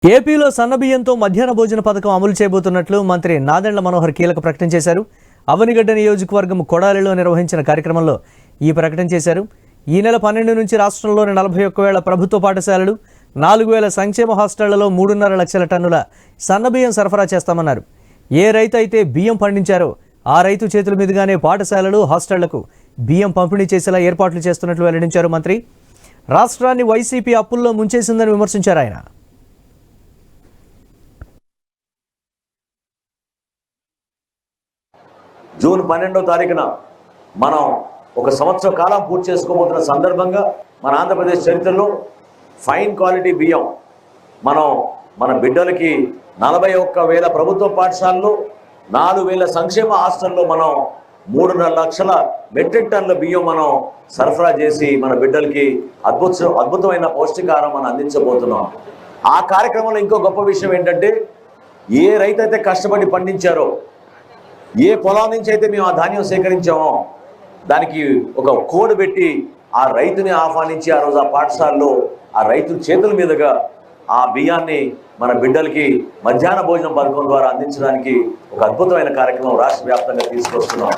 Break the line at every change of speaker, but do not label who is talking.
ఏపీలో సన్నబియ్యంతో మధ్యాహ్న భోజన పథకం అమలు చేయబోతున్నట్లు మంత్రి నాదెండ్ల మనోహర్ కీలక ప్రకటన చేశారు. అవనిగడ్డ నియోజకవర్గం కొడాలిలో నిర్వహించిన కార్యక్రమంలో ఈ ప్రకటన చేశారు. ఈ నెల 12 నుంచి రాష్ట్రంలోని 41,000 ప్రభుత్వ పాఠశాలలు, 4,000 సంక్షేమ హాస్టళ్లలో 3.5 లక్షల టన్నుల సన్నబియ్యం సరఫరా చేస్తామన్నారు. ఏ రైతు అయితే బియ్యం పండించారో ఆ రైతు చేతుల మీదుగానే పాఠశాలలు, హాస్టళ్లకు బియ్యం పంపిణీ చేసేలా ఏర్పాట్లు చేస్తున్నట్లు వెల్లడించారు మంత్రి. రాష్ట్రాన్ని వైసీపీ అప్పుల్లో ముంచేసిందని విమర్శించారు ఆయన.
జూన్ 12వ తారీఖున మనం ఒక సంవత్సర కాలం పూర్తి చేసుకోబోతున్న సందర్భంగా మన ఆంధ్రప్రదేశ్ చరిత్రలో ఫైన్ క్వాలిటీ బియ్యం మన బిడ్డలకి 41,000 ప్రభుత్వ పాఠశాలలో, 4,000 సంక్షేమ హాస్టల్లో మనం 3.5 లక్షల మెట్రిక్ టన్నుల బియ్యం మనం సరఫరా చేసి మన బిడ్డలకి అద్భుతమైన పౌష్టికాహారం మనం అందించబోతున్నాం. ఆ కార్యక్రమంలో ఇంకో గొప్ప విషయం ఏంటంటే, ఏ రైతు అయితే కష్టపడి పండించారో, ఏ పొలం నుంచి అయితే మేము ఆ ధాన్యం సేకరించామో దానికి ఒక కోడ్ పెట్టి ఆ రైతుని ఆహ్వానించి ఆ రోజు ఆ పాఠశాలలో ఆ రైతు చేతుల మీదుగా ఆ బియ్యాన్ని మన బిడ్డలకి మధ్యాహ్న భోజనం పథకం ద్వారా అందించడానికి ఒక అద్భుతమైన కార్యక్రమం రాష్ట్ర వ్యాప్తంగా తీసుకొస్తున్నాం.